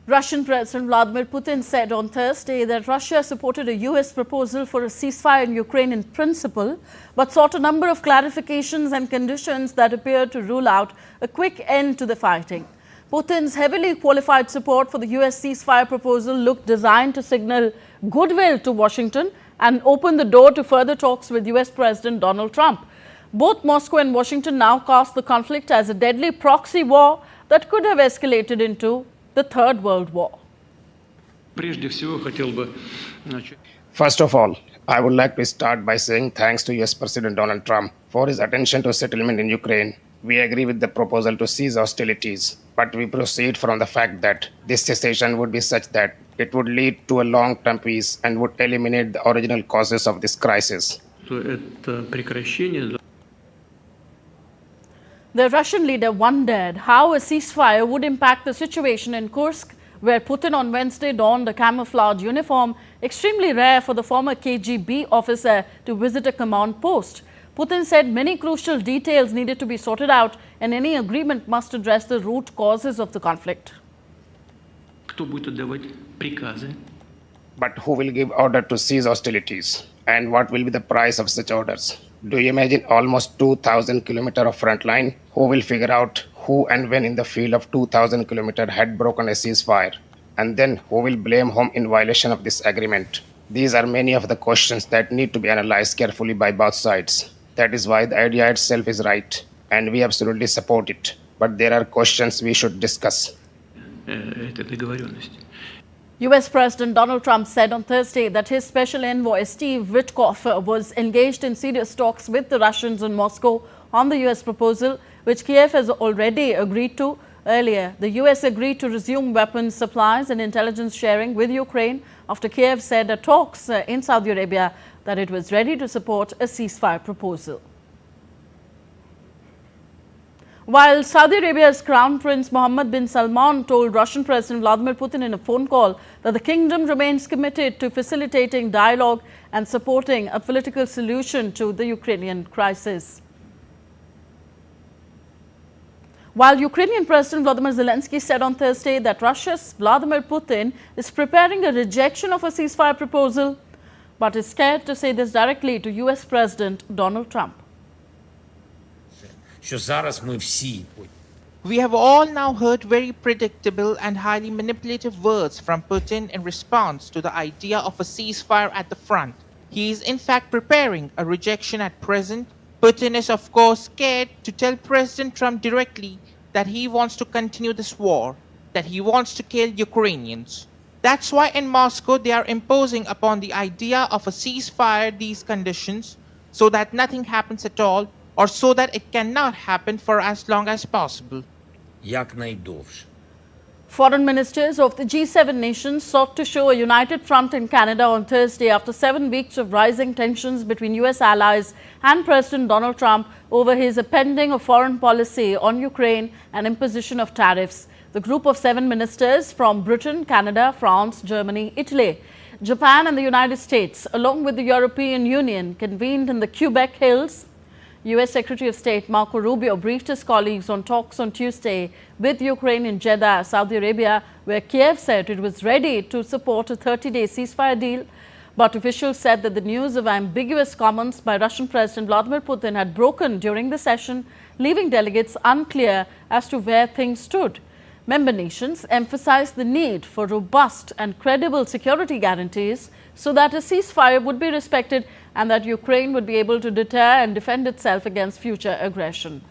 Russian President Vladimir Putin said on Thursday that Russia supported a US proposal for a ceasefire in Ukraine in principle, but sought a number of clarifications and conditions that appear to rule out a quick end to the fighting. Putin's heavily qualified support for the US ceasefire proposal looked designed to signal goodwill to Washington and open the door to further talks with US President Donald Trump. Both Moscow and Washington now cast the conflict as a deadly proxy war that could have escalated into the Third World War. First of all, I would like to start by saying thanks to US President Donald Trump for his attention to settlement in Ukraine. We agree with the proposal to cease hostilities, but we proceed from the fact that this cessation would be such that it would lead to a long-term peace and would eliminate the original causes of this crisis. The Russian leader wondered how a ceasefire would impact the situation in Kursk, where Putin on Wednesday donned a camouflage uniform, extremely rare for the former KGB officer to visit a command post. Putin said many crucial details needed to be sorted out and any agreement must address the root causes of the conflict. But who will give order to cease hostilities? And what will be the price of such orders? Do you imagine almost 2,000 kilometers of front line? Who will figure out who and when in the field of 2,000 kilometers had broken a ceasefire? And then who will blame whom in violation of this agreement? These are many of the questions that need to be analyzed carefully by both sides. That is why the idea itself is right, and we absolutely support it. But there are questions we should discuss. US President Donald Trump said on Thursday that his special envoy Steve Witkoff was engaged in serious talks with the Russians in Moscow on the US proposal, which Kiev has already agreed to. Earlier, the US agreed to resume weapons supplies and intelligence sharing with Ukraine after Kiev said at talks in Saudi Arabia that it was ready to support a ceasefire proposal. While Saudi Arabia's Crown Prince Mohammed bin Salman told Russian President Vladimir Putin in a phone call that the kingdom remains committed to facilitating dialogue and supporting a political solution to the Ukrainian crisis. While Ukrainian President Volodymyr Zelensky said on Thursday that Russia's Vladimir Putin is preparing a rejection of a ceasefire proposal, but is scared to say this directly to US President Donald Trump. We have all now heard very predictable and highly manipulative words from Putin in response to the idea of a ceasefire at the front. He is in fact preparing a rejection at present. Putin is of course scared to tell President Trump directly that he wants to continue this war, that he wants to kill Ukrainians. That's why in Moscow they are imposing upon the idea of a ceasefire these conditions so that nothing happens at all, or so that it cannot happen for as long as possible. Foreign ministers of the G7 nations sought to show a united front in Canada on Thursday after 7 weeks of rising tensions between US allies and President Donald Trump over his appending of foreign policy on Ukraine and imposition of tariffs. The group of 7 ministers from Britain, Canada, France, Germany, Italy, Japan and the United States, along with the European Union, convened in the Quebec Hills. US Secretary of State Marco Rubio briefed his colleagues on talks on Tuesday with Ukraine in Jeddah, Saudi Arabia, where Kiev said it was ready to support a 30-day ceasefire deal. But officials said that the news of ambiguous comments by Russian President Vladimir Putin had broken during the session, leaving delegates unclear as to where things stood. Member nations emphasized the need for robust and credible security guarantees so that a ceasefire would be respected and that Ukraine would be able to deter and defend itself against future aggression.